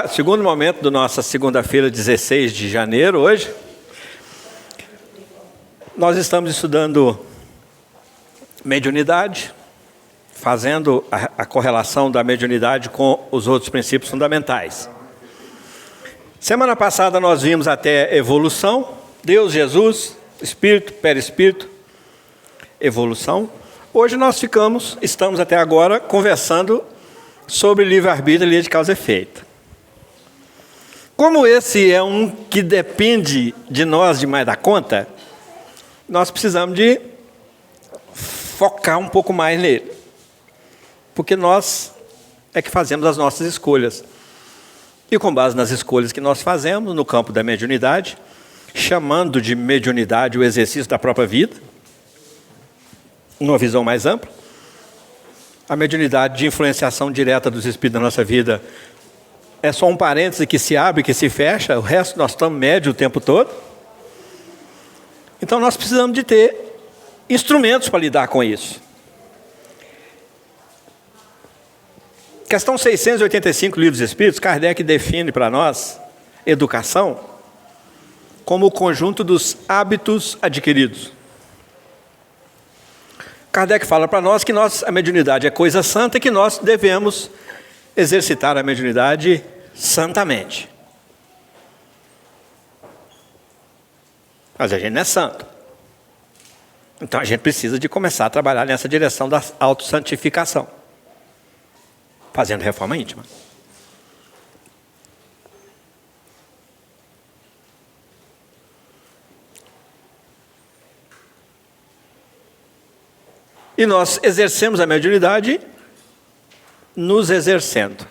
Segundo momento da nossa segunda-feira, 16 de janeiro, hoje, nós estamos estudando mediunidade, fazendo a correlação da mediunidade com os outros princípios fundamentais. Semana passada nós vimos até evolução, Deus, Jesus, Espírito, Perispírito, evolução. Hoje nós estamos até agora conversando sobre livre-arbítrio e lei de causa e efeito. Como esse é um que depende de nós demais da conta, nós precisamos de focar um pouco mais nele. Porque nós é que fazemos as nossas escolhas. E com base nas escolhas que nós fazemos no campo da mediunidade, chamando de mediunidade o exercício da própria vida, numa visão mais ampla, a mediunidade de influenciação direta dos espíritos na nossa vida é só um parêntese que se abre, que se fecha, o resto nós estamos médio o tempo todo. Então nós precisamos de ter instrumentos para lidar com isso. Questão 685, Livro dos Espíritos, Kardec define para nós educação como o conjunto dos hábitos adquiridos. Kardec fala para nós que a mediunidade é coisa santa e que nós devemos exercitar a mediunidade santamente. Mas a gente não é santo. Então a gente precisa de começar a trabalhar nessa direção da autossantificação, fazendo reforma íntima. E nós exercemos a mediunidade nos exercendo.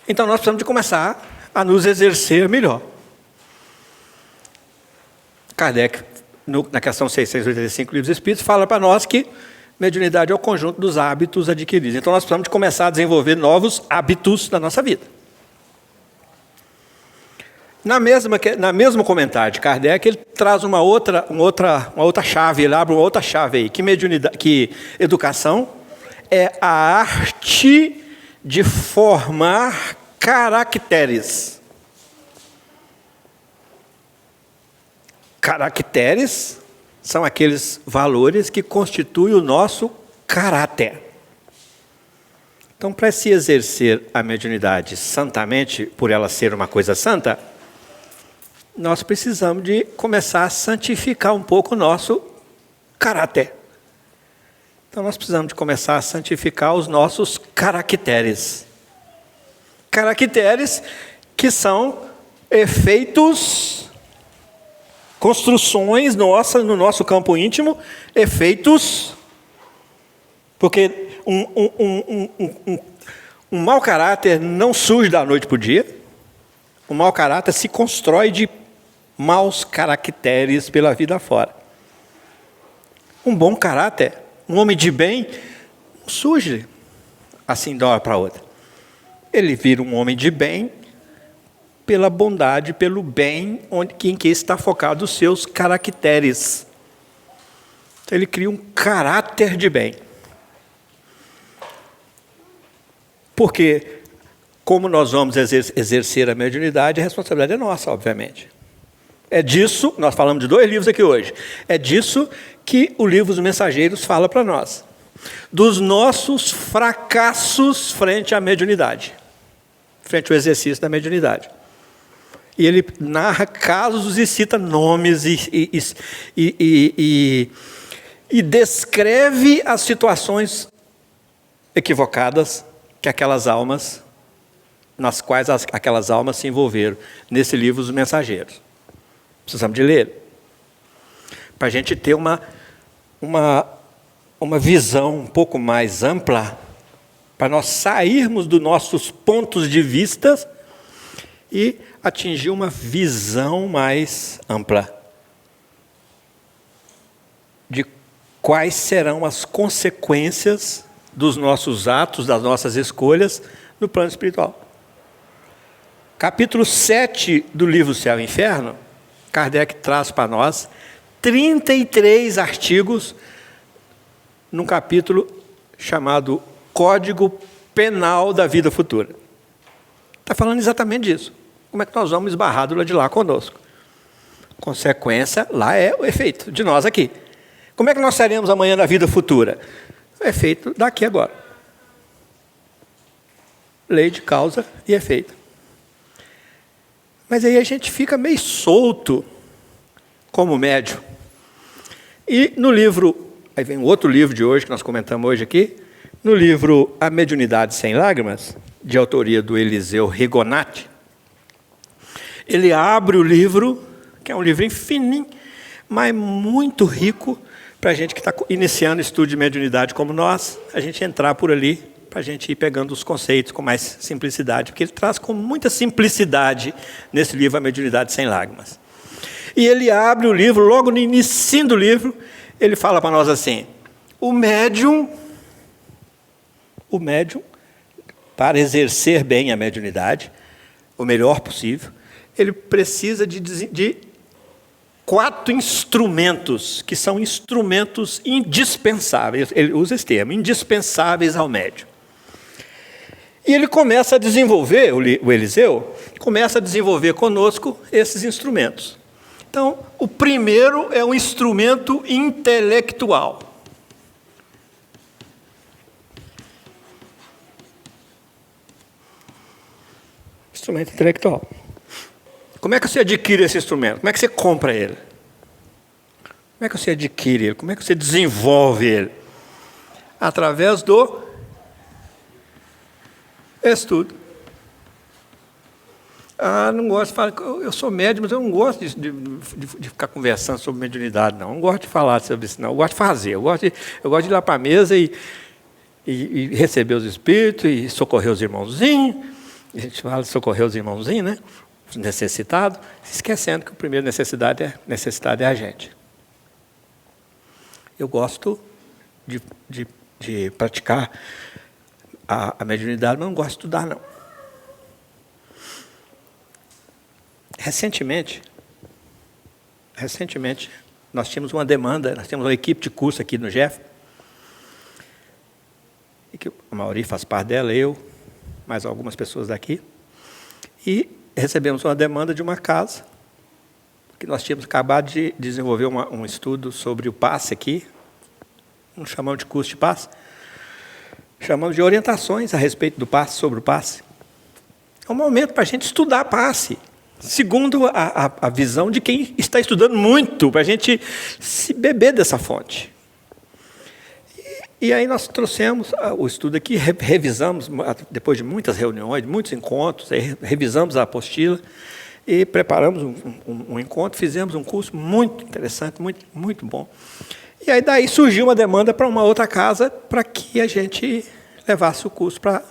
Então nós precisamos de começar a nos exercer melhor. Kardec, na questão 685, Livro dos Espíritos, fala para nós que mediunidade é o conjunto dos hábitos adquiridos. Então nós precisamos de começar a desenvolver novos hábitos na nossa vida. Na mesmo comentário de Kardec, ele traz uma outra chave, ele abre uma outra chave aí, que educação é a arte de formar caracteres. Caracteres são aqueles valores que constituem o nosso caráter. Então, para se exercer a mediunidade santamente, por ela ser uma coisa santa, nós precisamos de começar a santificar um pouco o nosso caráter. Então nós precisamos de começar a santificar os nossos caracteres. Caracteres que são efeitos, construções nossas no nosso campo íntimo, efeitos, porque um mau caráter não surge da noite para o dia. O mau caráter se constrói de maus caracteres pela vida fora. Um bom caráter, um homem de bem, não surge assim de uma hora para outra. Ele vira um homem de bem pela bondade, pelo bem em que está focado os seus caracteres. Então, ele cria um caráter de bem. Porque, como nós vamos exercer a mediunidade, a responsabilidade é nossa, obviamente. É disso, nós falamos de 2 livros aqui hoje, é disso que o livro dos Mensageiros fala para nós. Dos nossos fracassos frente à mediunidade, frente ao exercício da mediunidade. E ele narra casos e cita nomes e descreve as situações equivocadas que nas quais aquelas almas se envolveram, nesse livro dos Mensageiros. Precisamos de ler, para a gente ter uma visão um pouco mais ampla, para nós sairmos dos nossos pontos de vista e atingir uma visão mais ampla de quais serão as consequências dos nossos atos, das nossas escolhas no plano espiritual. Capítulo 7 do livro Céu e Inferno, Kardec traz para nós 33 artigos num capítulo chamado Código Penal da Vida Futura. Está falando exatamente disso. Como é que nós vamos esbarrar do lado de lá conosco? Consequência, lá é o efeito de nós aqui. Como é que nós seremos amanhã na vida futura? O efeito daqui agora. Lei de causa e efeito. Mas aí a gente fica meio solto como médium. E no livro, aí vem outro livro de hoje, que nós comentamos hoje aqui, no livro A Mediunidade Sem Lágrimas, de autoria do Eliseu Rigonati, ele abre o livro, que é um livro fininho, mas muito rico, para a gente que está iniciando estudo de mediunidade como nós, a gente entrar por ali, para a gente ir pegando os conceitos com mais simplicidade, porque ele traz com muita simplicidade nesse livro A Mediunidade Sem Lágrimas. E ele abre o livro, logo no início do livro, ele fala para nós assim, o médium, para exercer bem a mediunidade, o melhor possível, ele precisa de 4 instrumentos, que são instrumentos indispensáveis, ele usa esse termo, indispensáveis ao médium. E ele começa a desenvolver, o Eliseu, começa a desenvolver conosco esses instrumentos. Então, o primeiro é um instrumento intelectual. Instrumento intelectual. Como é que você adquire esse instrumento? Como é que você compra ele? Como é que você adquire ele? Como é que você desenvolve ele? Através do estudo. Não gosto de falar, eu sou médium, mas eu não gosto de ficar conversando sobre mediunidade, não. Eu não gosto de falar sobre isso, não. Eu gosto de fazer. Eu gosto de ir lá para a mesa e receber os espíritos e socorrer os irmãozinhos. A gente fala de socorrer os irmãozinhos, né? Os necessitados, esquecendo que a primeira necessidade é a gente. Eu gosto de praticar a mediunidade, mas não gosto de estudar, não. Recentemente, nós tínhamos uma demanda, nós temos uma equipe de curso aqui no JEF, e que a maioria faz parte dela, eu, mais algumas pessoas daqui, e recebemos uma demanda de uma casa, que nós tínhamos acabado de desenvolver um estudo sobre o passe aqui, não chamamos de curso de passe, chamamos de orientações a respeito do passe, sobre o passe. É um momento para a gente estudar passe, segundo a visão de quem está estudando muito, para a gente se beber dessa fonte. E aí nós trouxemos o estudo aqui, revisamos, depois de muitas reuniões, muitos encontros, revisamos a apostila e preparamos um encontro, fizemos um curso muito interessante, muito, muito bom. E aí daí surgiu uma demanda para uma outra casa para que a gente levasse o curso para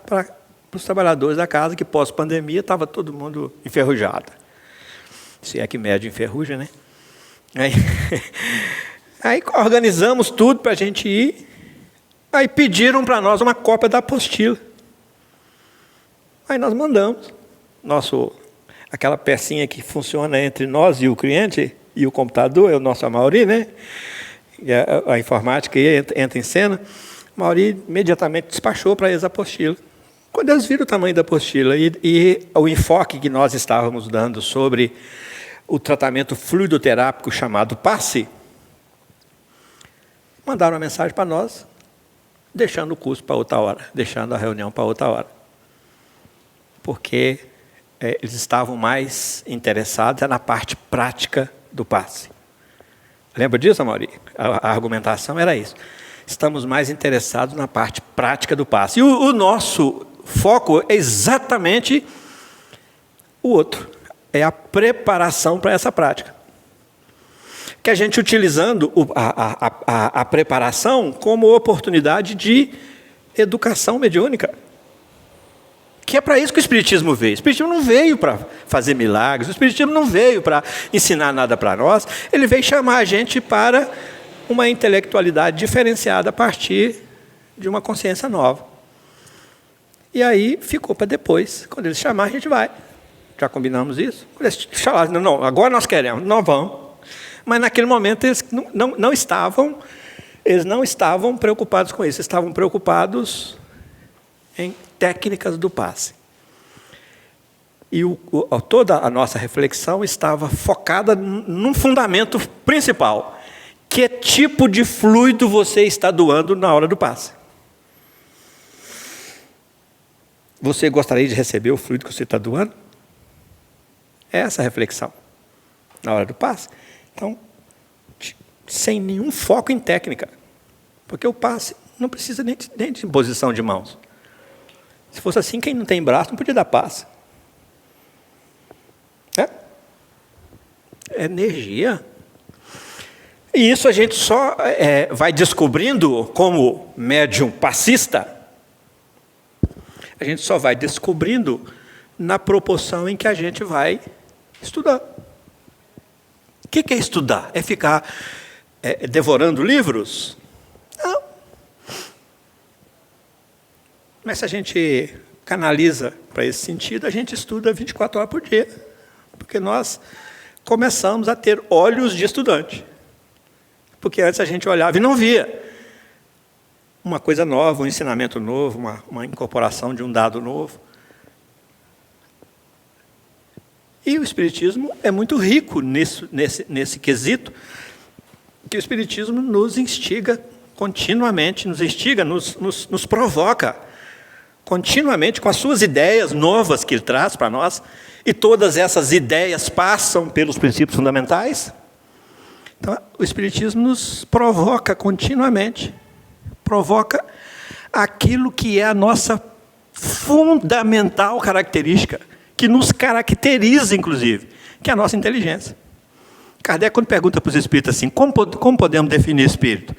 os trabalhadores da casa, que pós-pandemia estava todo mundo enferrujado. Se é que médio enferruja, né? Aí organizamos tudo para a gente ir. Aí pediram para nós uma cópia da apostila. Aí nós mandamos. Aquela pecinha que funciona entre nós e o cliente, e o computador, é o nosso Amauri, né? E a informática entra em cena. O Amauri imediatamente despachou para eles a apostila. Quando eles viram o tamanho da apostila e o enfoque que nós estávamos dando sobre o tratamento fluidoterápico chamado passe, mandaram uma mensagem para nós, deixando o curso para outra hora, deixando a reunião para outra hora. Porque eles estavam mais interessados na parte prática do passe. Lembra disso, Amaury? A argumentação era isso. Estamos mais interessados na parte prática do passe. E o nosso foco é exatamente o outro. É a preparação para essa prática. Que a gente utilizando a preparação como oportunidade de educação mediúnica. Que é para isso que o Espiritismo veio. O Espiritismo não veio para fazer milagres, o Espiritismo não veio para ensinar nada para nós, ele veio chamar a gente para uma intelectualidade diferenciada a partir de uma consciência nova. E aí ficou para depois, quando ele chamar a gente vai. Já combinamos isso? Eles falaram, não, agora nós queremos, nós vamos. Mas naquele momento eles não estavam preocupados com isso, estavam preocupados em técnicas do passe. E toda a nossa reflexão estava focada num fundamento principal. Que tipo de fluido você está doando na hora do passe? Você gostaria de receber o fluido que você está doando? É essa a reflexão na hora do passe. Então, sem nenhum foco em técnica. Porque o passe não precisa nem de imposição de mãos. Se fosse assim, quem não tem braço não podia dar passe. É energia. E isso a gente só vai descobrindo como médium passista. A gente só vai descobrindo na proporção em que a gente vai estudar. O que é estudar? É ficar devorando livros? Não. Mas se a gente canaliza para esse sentido, a gente estuda 24 horas por dia. Porque nós começamos a ter olhos de estudante. Porque antes a gente olhava e não via uma coisa nova, um ensinamento novo, uma incorporação de um dado novo. E o Espiritismo é muito rico nesse quesito, que o Espiritismo nos instiga continuamente, nos provoca continuamente com as suas ideias novas que ele traz para nós, e todas essas ideias passam pelos princípios fundamentais. Então, o Espiritismo nos provoca continuamente, provoca aquilo que é a nossa fundamental característica, que nos caracteriza, inclusive, que é a nossa inteligência. Kardec, quando pergunta para os espíritas assim, como podemos definir espírito?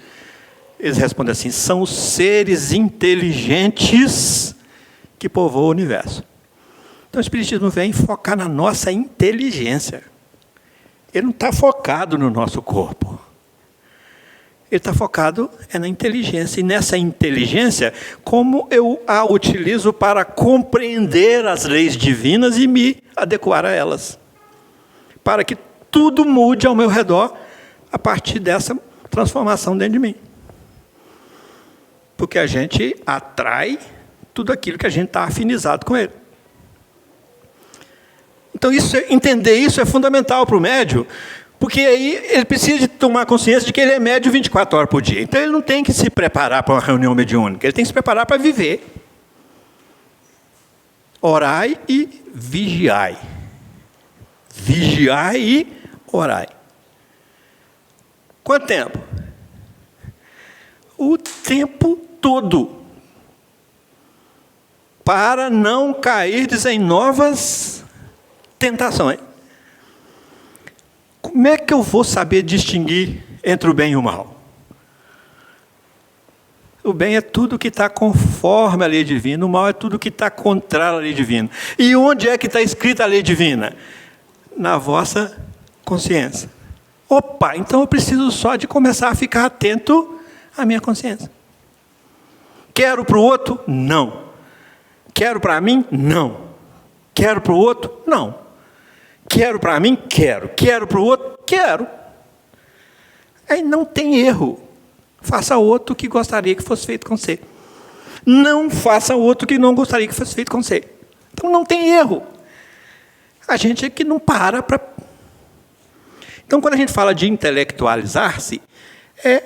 Eles respondem assim, são os seres inteligentes que povoam o universo. Então, o Espiritismo vem focar na nossa inteligência. Ele não está focado no nosso corpo. Ele está focado na inteligência. E nessa inteligência, como eu a utilizo para compreender as leis divinas e me adequar a elas. Para que tudo mude ao meu redor a partir dessa transformação dentro de mim. Porque a gente atrai tudo aquilo que a gente está afinizado com ele. Então, entender isso é fundamental para o médium, porque aí ele precisa de tomar consciência de que ele é médium 24 horas por dia. Então, ele não tem que se preparar para uma reunião mediúnica, ele tem que se preparar para viver. Orai e vigiai. Vigiai e orai. Quanto tempo? O tempo todo. Para não cairdes em novas tentações. Como é que eu vou saber distinguir entre o bem e o mal? O bem é tudo que está conforme a lei divina, o mal é tudo que está contrário à lei divina. E onde é que está escrita a lei divina? Na vossa consciência. Opa, então eu preciso só de começar a ficar atento à minha consciência. Quero para o outro? Não. Quero para mim? Não. Quero para o outro? Não. Quero para mim? Quero. Quero para o outro? Quero. Aí não tem erro. Faça outro que gostaria que fosse feito com você. Não faça outro que não gostaria que fosse feito com você. Então não tem erro. A gente é que não para. Então, quando a gente fala de intelectualizar-se, é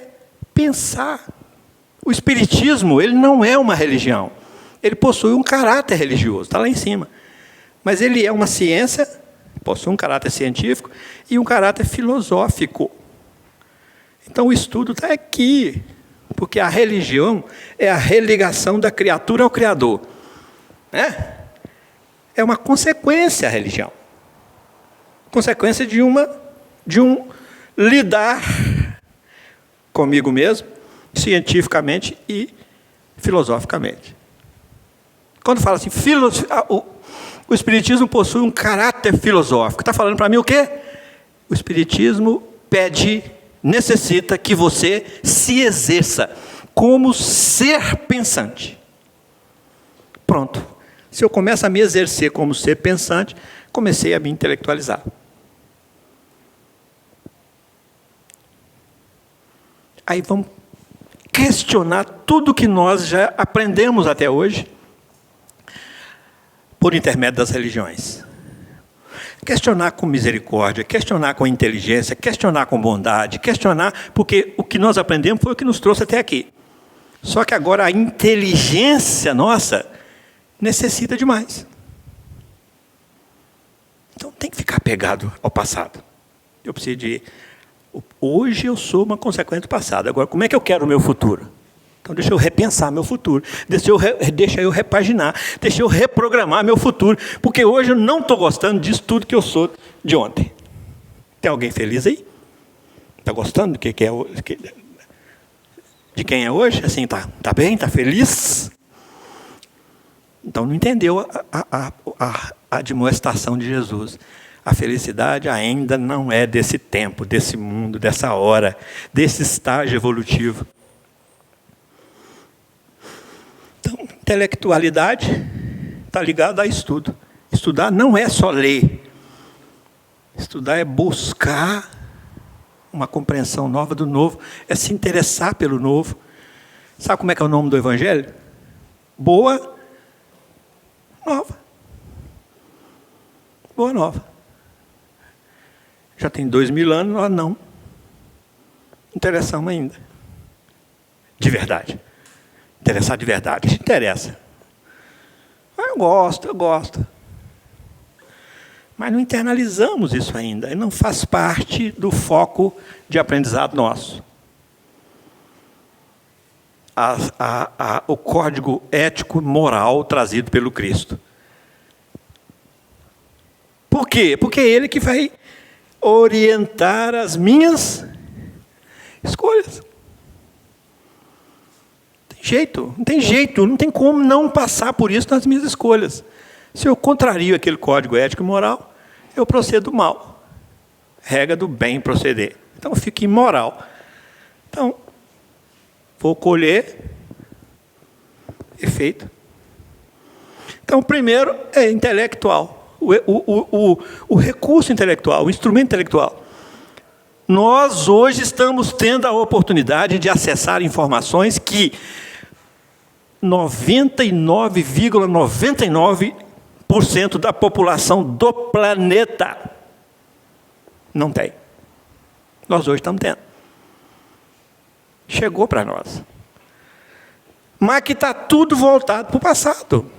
pensar. O Espiritismo, ele não é uma religião. Ele possui um caráter religioso, está lá em cima. Mas ele é uma ciência, possui um caráter científico e um caráter filosófico. Então o estudo está aqui, porque a religião é a religação da criatura ao Criador. Né? É uma consequência a religião. Consequência de um lidar comigo mesmo, cientificamente e filosoficamente. Quando fala assim, o Espiritismo possui um caráter filosófico. Está falando para mim o quê? O Espiritismo necessita que você se exerça como ser pensante. Pronto. Se eu começo a me exercer como ser pensante, comecei a me intelectualizar. Aí vamos questionar tudo que nós já aprendemos até hoje por intermédio das religiões. Questionar com misericórdia, questionar com inteligência, questionar com bondade, questionar, porque o que nós aprendemos foi o que nos trouxe até aqui. Só que agora a inteligência nossa necessita de mais. Então tem que ficar apegado ao passado. Eu preciso de... Hoje eu sou uma consequência do passado. Agora, como é que eu quero o meu futuro? Então deixa eu repensar meu futuro. Deixa eu repaginar. Deixa eu reprogramar meu futuro. Porque hoje eu não estou gostando disso tudo que eu sou de ontem. Tem alguém feliz aí? Está gostando do que é de quem é hoje? Assim, tá bem? Está feliz? Então não entendeu a admoestação de Jesus. A felicidade ainda não é desse tempo, desse mundo, dessa hora, desse estágio evolutivo. Então, intelectualidade está ligada a estudo. Estudar não é só ler. Estudar é buscar uma compreensão nova do novo, é se interessar pelo novo. Sabe como é que é o nome do Evangelho? Boa Nova. Boa Nova. Já tem 2000 anos, nós não interessamos ainda. De verdade. Interessar de verdade. A gente interessa. Eu gosto. Mas não internalizamos isso ainda. E não faz parte do foco de aprendizado nosso. O código ético moral trazido pelo Cristo. Por quê? Porque é Ele que vai orientar as minhas escolhas. Não tem jeito, não tem como não passar por isso nas minhas escolhas. Se eu contrario aquele código ético e moral, eu procedo mal. Regra do bem proceder. Então eu fico imoral. Então, vou colher efeito. Então, o primeiro é intelectual. O recurso intelectual, o instrumento intelectual. Nós hoje estamos tendo a oportunidade de acessar informações que 99,99% da população do planeta não tem. Nós hoje estamos tendo. Chegou para nós. Mas que está tudo voltado para o passado.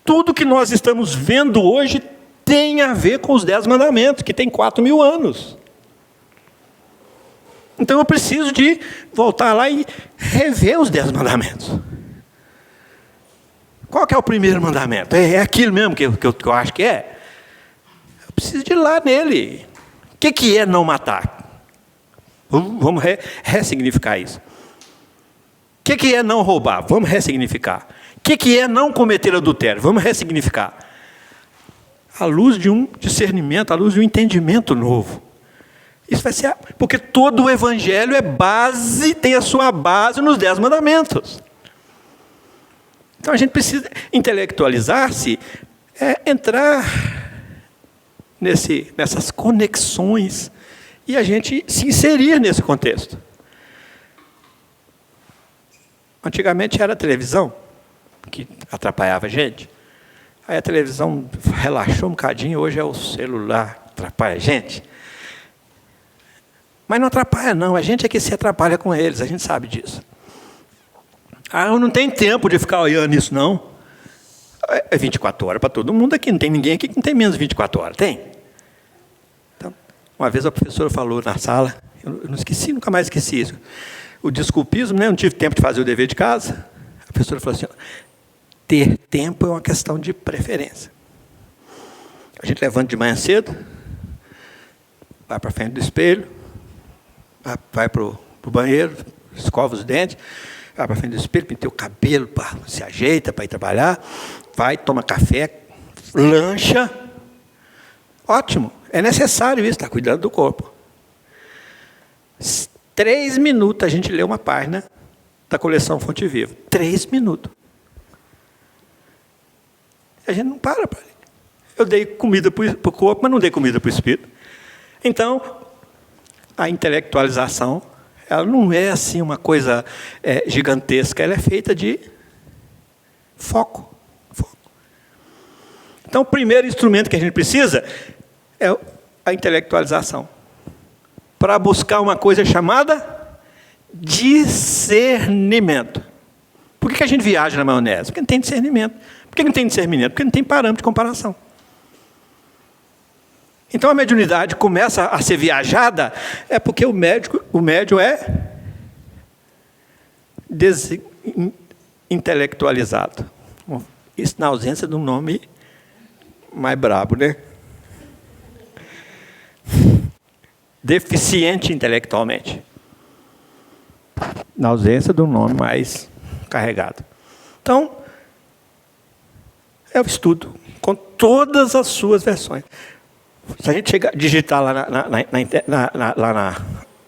Tudo que nós estamos vendo hoje tem a ver com os 10 mandamentos, que tem 4.000 anos. Então eu preciso de voltar lá e rever os 10 mandamentos. Qual que é o primeiro mandamento? É aquilo mesmo que eu acho que é? Eu preciso de ir lá nele. O que é não matar? Vamos ressignificar isso. O que é não roubar? Vamos ressignificar. O que é não cometer adultério? Vamos ressignificar. À luz de um discernimento, à luz de um entendimento novo. Isso vai ser... Porque todo o Evangelho é base, tem a sua base nos 10 mandamentos. Então a gente precisa intelectualizar-se, entrar nessas conexões e a gente se inserir nesse contexto. Antigamente era a televisão que atrapalhava a gente. Aí a televisão relaxou um bocadinho, hoje é o celular que atrapalha a gente. Mas não atrapalha não, a gente é que se atrapalha com eles, a gente sabe disso. Eu não tenho tempo de ficar olhando isso não. É 24 horas para todo mundo aqui, não tem ninguém aqui que não tem menos de 24 horas, tem? Então, uma vez a professora falou na sala, eu não esqueci, nunca mais esqueci isso. O desculpismo, né? Eu não tive tempo de fazer o dever de casa. A professora falou assim, ter tempo é uma questão de preferência. A gente levanta de manhã cedo, vai para frente do espelho, vai para o banheiro, escova os dentes, vai para frente do espelho, penteia o cabelo, se ajeita para ir trabalhar, vai, toma café, lancha. Ótimo, é necessário isso, está cuidando do corpo. 3 minutos a gente lê uma página da coleção Fonte Viva. 3 minutos. A gente não para. Eu dei comida para o corpo, mas não dei comida para o espírito. Então, a intelectualização, ela não é assim uma coisa gigantesca, ela é feita de foco. Então, o primeiro instrumento que a gente precisa é a intelectualização, para buscar uma coisa chamada discernimento. Por que a gente viaja na maionese? Porque não tem discernimento. Por que não tem discernimento? Porque não tem parâmetro de comparação. Então a mediunidade começa a ser viajada, porque o médium é intelectualizado. Isso na ausência de um nome mais brabo, né? Deficiente intelectualmente. Na ausência de um nome mais carregado. Então, é o estudo, com todas as suas versões. Se a gente digitar lá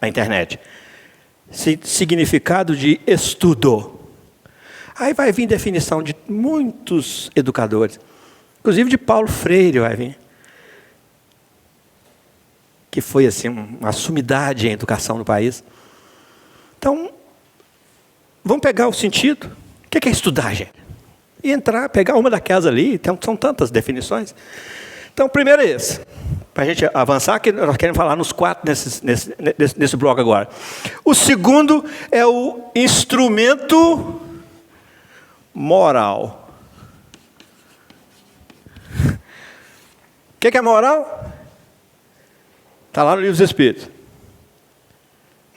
na internet, significado de estudo, aí vai vir definição de muitos educadores, inclusive de Paulo Freire vai vir, que foi assim uma sumidade em educação no país. Então, vamos pegar o sentido. O que é estudar, gente? E entrar, pegar uma daquelas ali, são tantas definições. Então, o primeiro é esse. Para a gente avançar, que nós queremos falar nos 4 nesse bloco agora. O segundo é o instrumento moral. O que é moral? Está lá no Livro dos Espíritos.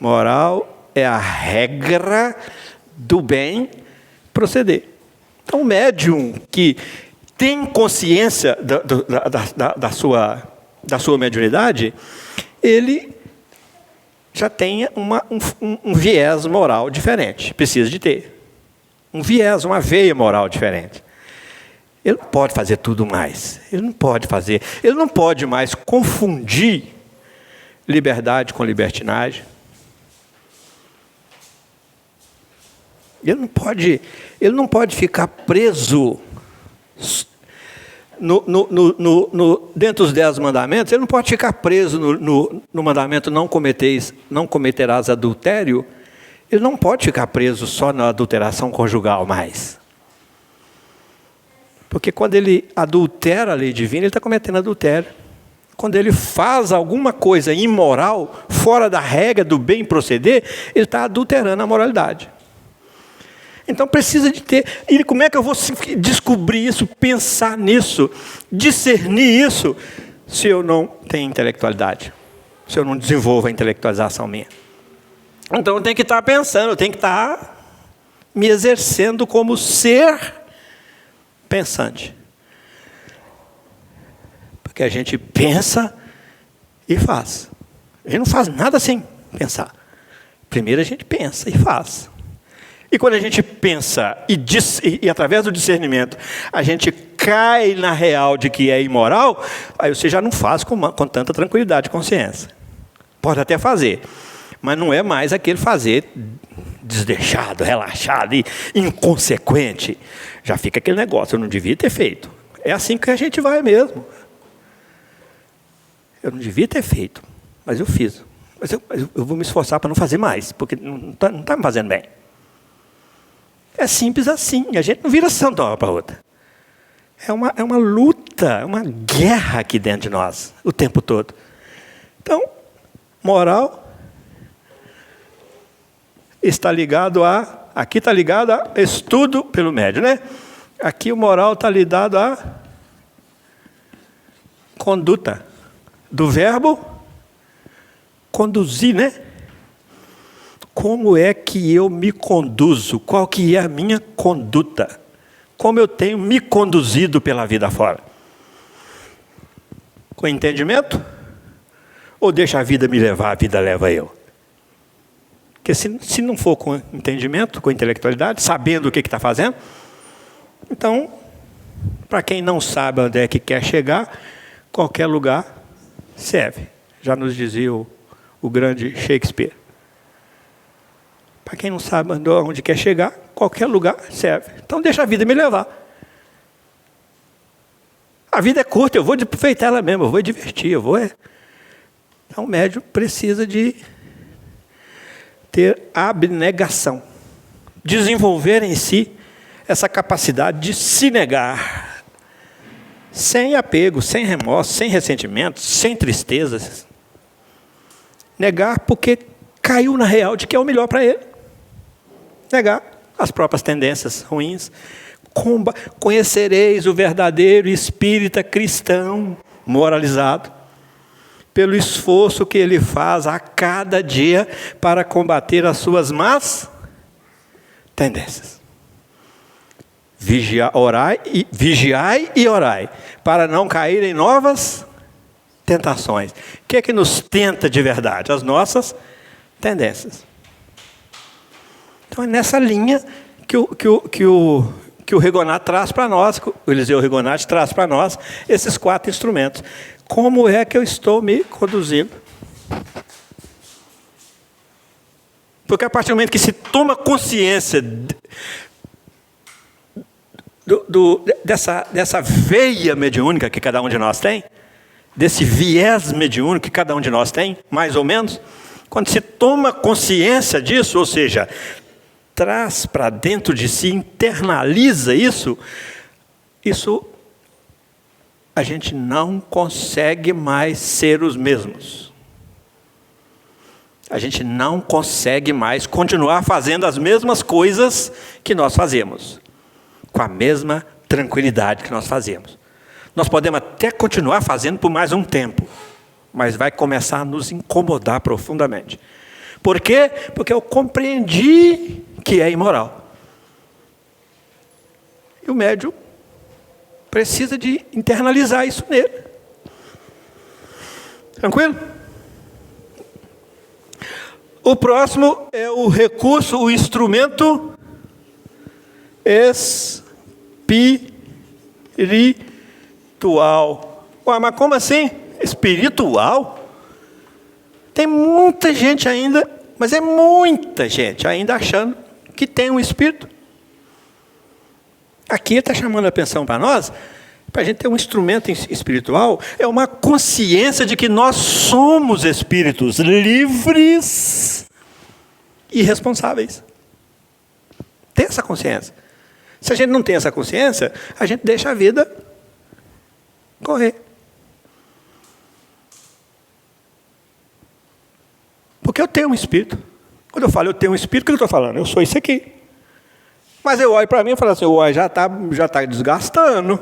Moral é a regra do bem proceder. Então, o médium que tem consciência da sua mediunidade, ele já tem um viés moral diferente. Precisa de ter. Um viés, uma veia moral diferente. Ele não pode fazer tudo mais. Ele não pode mais confundir liberdade com libertinagem. Ele não pode ficar preso dentro dos 10 mandamentos. Ele não pode ficar preso no mandamento não cometerás adultério. Ele não pode ficar preso só na adulteração conjugal mais. Porque quando ele adultera a lei divina, ele está cometendo adultério. Quando ele faz alguma coisa imoral, fora da regra do bem proceder, ele está adulterando a moralidade. Então precisa de ter. E como é que eu vou descobrir isso, pensar nisso, discernir isso, se eu não tenho intelectualidade? Se eu não desenvolvo a intelectualização minha? Então eu tenho que estar pensando, eu tenho que estar me exercendo como ser pensante. Porque a gente pensa e faz. A gente não faz nada sem pensar. Primeiro a gente pensa e faz. E quando a gente pensa e através do discernimento, a gente cai na real de que é imoral, aí você já não faz com tanta tranquilidade de consciência. Pode até fazer, mas não é mais aquele fazer desleixado, relaxado e inconsequente. Já fica aquele negócio, eu não devia ter feito. É assim que a gente vai mesmo. Eu não devia ter feito, mas eu fiz. Mas eu vou me esforçar para não fazer mais, porque não está me fazendo bem. É simples assim, a gente não vira santo de uma hora para outra. É uma luta, é uma guerra aqui dentro de nós, o tempo todo. Então, moral está ligado aqui está ligado a estudo pelo médium, né? Aqui o moral está ligado a conduta, do verbo conduzir, né? Como é que eu me conduzo? Qual que é a minha conduta? Como eu tenho me conduzido pela vida fora? Com entendimento? Ou deixa a vida me levar, a vida leva eu? Porque se não for com entendimento, com intelectualidade, sabendo o que está fazendo, então, para quem não sabe onde é que quer chegar, qualquer lugar serve. Já nos dizia o grande Shakespeare. Para quem não sabe onde quer chegar, qualquer lugar serve. Então deixa a vida me levar. A vida é curta, eu vou aproveitar ela mesmo, eu vou divertir, Então o médium precisa de ter abnegação, desenvolver em si essa capacidade de se negar, sem apego, sem remorso, sem ressentimento, sem tristezas. Negar porque caiu na real de que é o melhor para ele. Negar as próprias tendências ruins. Conhecereis o verdadeiro espírita cristão moralizado pelo esforço que ele faz a cada dia para combater as suas más tendências. Vigiai e orai, para não cair em novas tentações. O que é que nos tenta de verdade? As nossas tendências. Então é nessa linha que o Rigonati traz para nós, o Eliseu Rigonati traz para nós esses 4 instrumentos. Como é que eu estou me conduzindo? Porque a partir do momento que se toma consciência dessa veia mediúnica que cada um de nós tem, desse viés mediúnico que cada um de nós tem, mais ou menos, quando se toma consciência disso, ou seja, traz para dentro de si, internaliza isso a gente não consegue mais ser os mesmos. A gente não consegue mais continuar fazendo as mesmas coisas que nós fazemos, com a mesma tranquilidade que nós fazemos. Nós podemos até continuar fazendo por mais um tempo, mas vai começar a nos incomodar profundamente. Por quê? Porque eu compreendi que é imoral. E o médium precisa de internalizar isso nele. Tranquilo? O próximo é o recurso, o instrumento espiritual. Ué, mas como assim? Espiritual? Tem muita gente ainda, mas é muita gente ainda achando que tem um espírito. Aqui ele está chamando a atenção para nós, para a gente ter um instrumento espiritual, é uma consciência de que nós somos espíritos livres e responsáveis. Tem essa consciência. Se a gente não tem essa consciência, a gente deixa a vida correr. Porque eu tenho um espírito. Quando eu falo eu tenho um espírito, o que eu estou falando? Eu sou isso aqui. Mas eu olho para mim e falo assim, já está desgastando.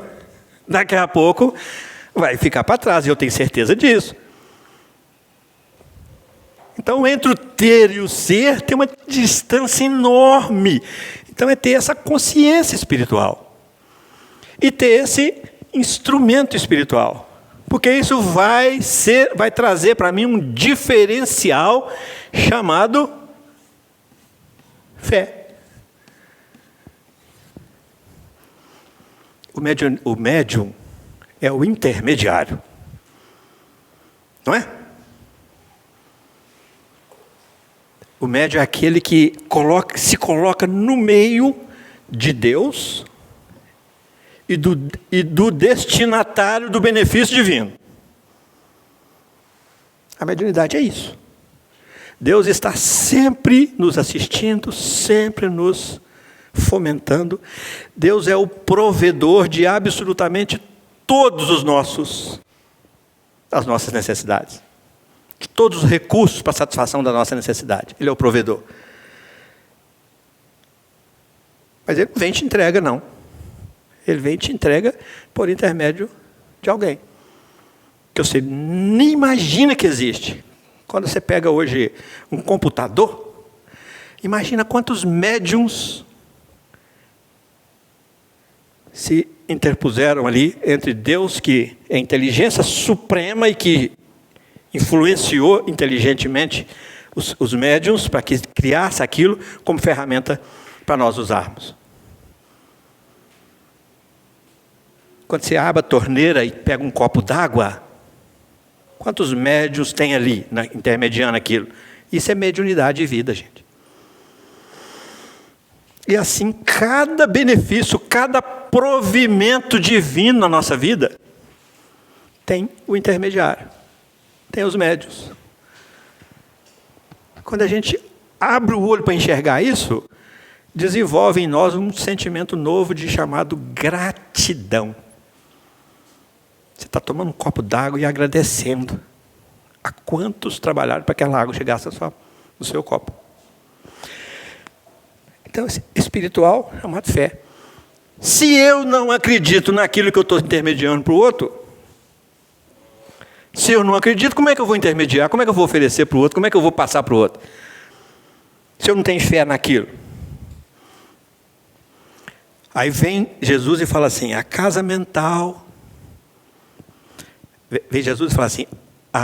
Daqui a pouco vai ficar para trás, e eu tenho certeza disso. Então, entre o ter e o ser, tem uma distância enorme. Então, é ter essa consciência espiritual. E ter esse instrumento espiritual. Porque isso vai trazer para mim um diferencial chamado fé. O médium é o intermediário. Não é? O médium é aquele que se coloca no meio de Deus e do destinatário do benefício divino. A mediunidade é isso. Deus está sempre nos assistindo, sempre nos fomentando. Deus é o provedor de absolutamente todos as nossas necessidades. De todos os recursos para a satisfação da nossa necessidade. Ele é o provedor. Mas ele não vem e te entrega, não. Ele vem e te entrega por intermédio de alguém. Que você nem imagina que existe. Quando você pega hoje um computador, imagina quantos médiums se interpuseram ali entre Deus, que é a inteligência suprema e que influenciou inteligentemente os médiuns para que criasse aquilo como ferramenta para nós usarmos. Quando você abre a torneira e pega um copo d'água, quantos médiuns tem ali, intermediando aquilo? Isso é mediunidade de vida, gente. E assim, cada benefício, cada provimento divino na nossa vida, tem o intermediário, tem os médios. Quando a gente abre o olho para enxergar isso, desenvolve em nós um sentimento novo chamado gratidão. Você está tomando um copo d'água e agradecendo a quantos trabalharam para que aquela água chegasse no seu copo. Então, espiritual é chamado fé. Se eu não acredito naquilo que eu estou intermediando para o outro, se eu não acredito, como é que eu vou intermediar? Como é que eu vou oferecer para o outro? Como é que eu vou passar para o outro? Se eu não tenho fé naquilo. Aí vem Jesus e fala assim, a casa mental. Vem Jesus e fala assim,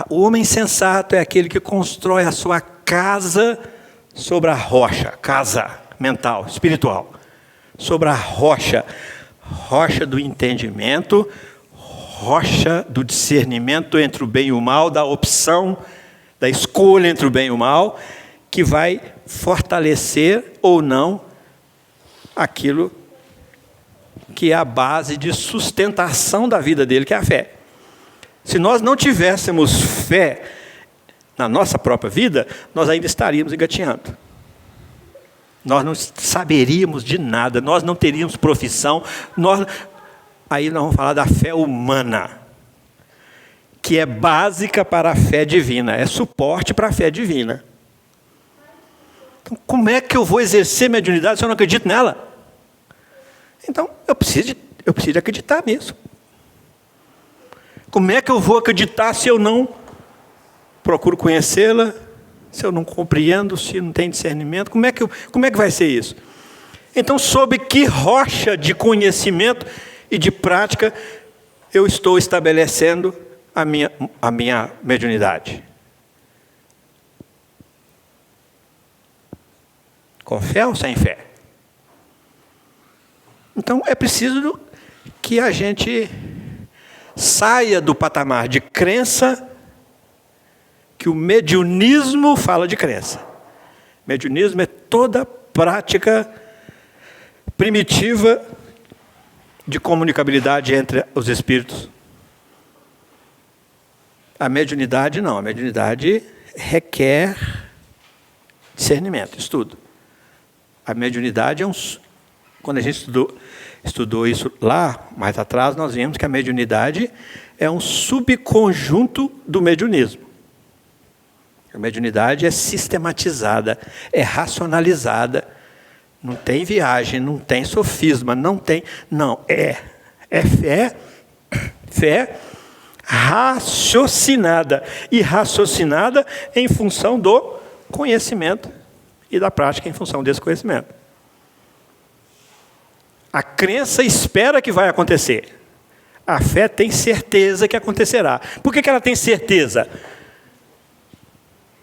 o homem sensato é aquele que constrói a sua casa sobre a rocha. Casa mental, espiritual. Sobre a rocha. Rocha do entendimento, rocha do discernimento entre o bem e o mal, da opção, da escolha entre o bem e o mal, que vai fortalecer ou não aquilo que é a base de sustentação da vida dele, que é a fé. Se nós não tivéssemos fé na nossa própria vida, nós ainda estaríamos engatinhando. Nós não saberíamos de nada, nós não teríamos profissão. Aí nós vamos falar da fé humana, que é básica para a fé divina, é suporte para a fé divina. Então, como é que eu vou exercer mediunidade se eu não acredito nela? Então, eu preciso acreditar nisso. Como é que eu vou acreditar se eu não procuro conhecê-la, se eu não compreendo, se não tenho discernimento? Como é que vai ser isso? Então, sob que rocha de conhecimento e de prática eu estou estabelecendo a minha mediunidade? Com fé ou sem fé? Então, é preciso que a gente saia do patamar de crença, que o mediunismo fala de crença. Mediunismo é toda prática primitiva de comunicabilidade entre os espíritos. A mediunidade não. A mediunidade requer discernimento, estudo. A mediunidade quando a gente estudou isso lá, mais atrás, nós vimos que a mediunidade é um subconjunto do mediunismo. A mediunidade é sistematizada, é racionalizada, não tem viagem, não tem sofisma, é fé raciocinada, e raciocinada em função do conhecimento e da prática em função desse conhecimento. A crença espera que vai acontecer. A fé tem certeza que acontecerá. Por que ela tem certeza?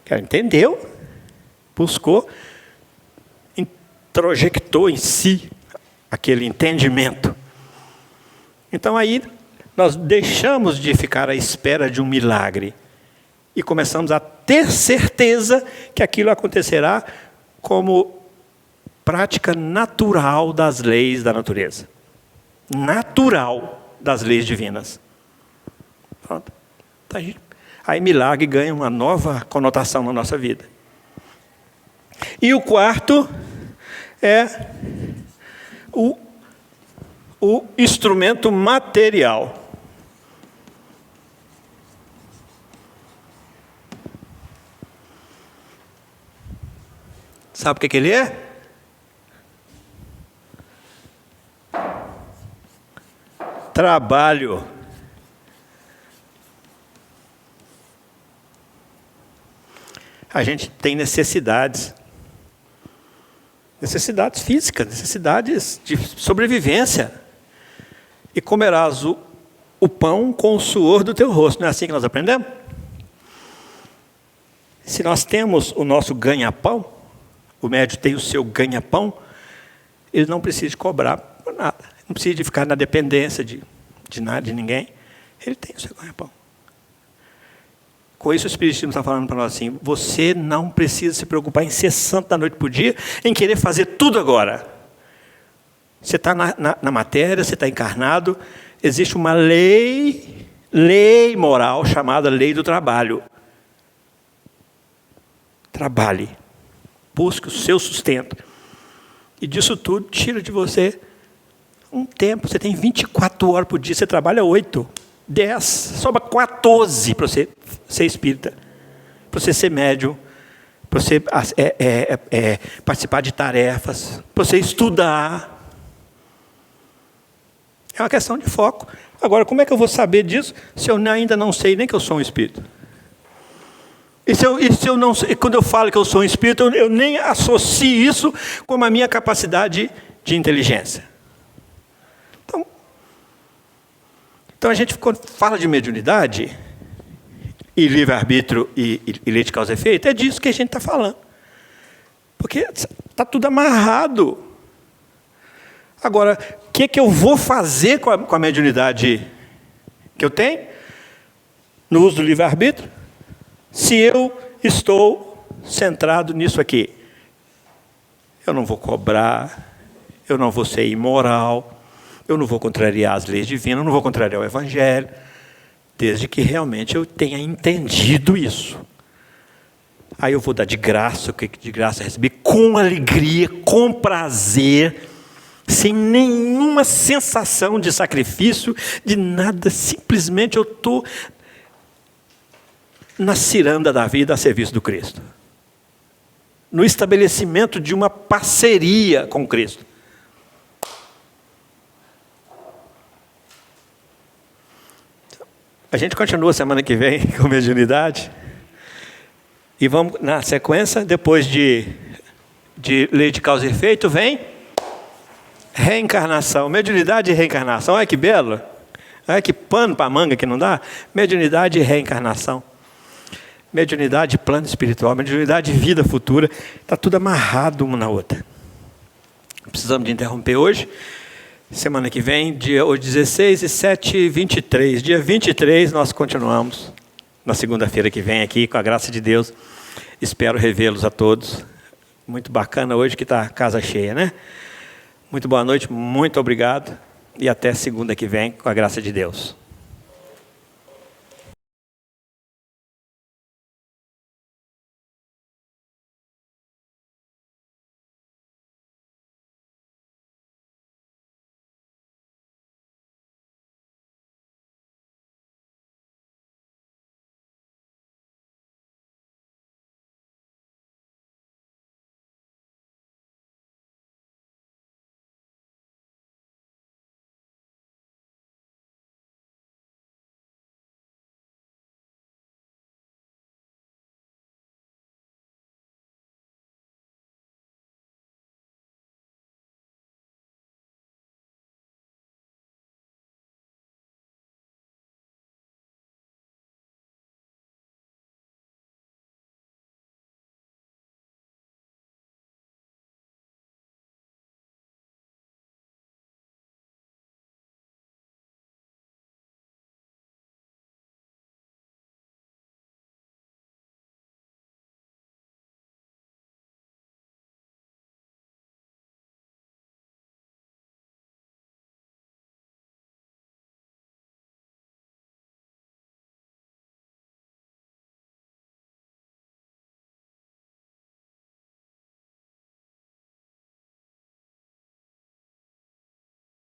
Ela entendeu, buscou, introjectou em si aquele entendimento. Então aí nós deixamos de ficar à espera de um milagre e começamos a ter certeza que aquilo acontecerá como prática natural das leis da natureza. Natural das leis divinas. Pronto. Aí milagre ganha uma nova conotação na nossa vida. E o quarto é o instrumento material. Sabe o que ele é? Trabalho. A gente tem necessidades físicas, necessidades de sobrevivência. E comerás o pão com o suor do teu rosto. Não é assim que nós aprendemos? Se nós temos o nosso ganha-pão, o médium tem o seu ganha-pão, ele não precisa de cobrar por nada. Não precisa de ficar na dependência de nada, de ninguém. Ele tem o seu ganha-pão. Com isso o Espiritismo está falando para nós assim, você não precisa se preocupar em ser santo da noite para o dia, em querer fazer tudo agora. Você está na matéria, você está encarnado, existe uma lei lei moral chamada lei do trabalho. Trabalhe, busque o seu sustento. E disso tudo, tira de você um tempo. Você tem 24 horas por dia, você trabalha 8, 10, sobra 14 para você ser espírita, para você ser médium, para você participar de tarefas, para você estudar. É uma questão de foco. Agora, como é que eu vou saber disso se eu ainda não sei nem que eu sou um espírito? E se eu não sei, quando eu falo que eu sou um espírito, eu nem associo isso com a minha capacidade de inteligência. Então a gente, quando fala de mediunidade, e livre-arbítrio e lei de causa e efeito, é disso que a gente está falando. Porque está tudo amarrado. Agora, o que eu vou fazer com a mediunidade que eu tenho, no uso do livre-arbítrio, se eu estou centrado nisso aqui? Eu não vou cobrar, eu não vou ser imoral, eu não vou contrariar as leis divinas, eu não vou contrariar o Evangelho, desde que realmente eu tenha entendido isso. Aí eu vou dar de graça o que de graça receber, com alegria, com prazer, sem nenhuma sensação de sacrifício, de nada, simplesmente eu estou na ciranda da vida a serviço do Cristo. No estabelecimento de uma parceria com Cristo. A gente continua semana que vem com mediunidade. E vamos, na sequência, depois de lei de causa e efeito, vem reencarnação. Mediunidade e reencarnação. Olha que belo. Olha que pano para manga que não dá. Mediunidade e reencarnação. Mediunidade e plano espiritual. Mediunidade e vida futura. Está tudo amarrado uma na outra. Precisamos de interromper hoje. Semana que vem, dia 16 e 7h23. Dia 23 nós continuamos. Na segunda-feira que vem aqui, com a graça de Deus. Espero revê-los a todos. Muito bacana hoje que está a casa cheia, né? Muito boa noite, muito obrigado. E até segunda que vem, com a graça de Deus.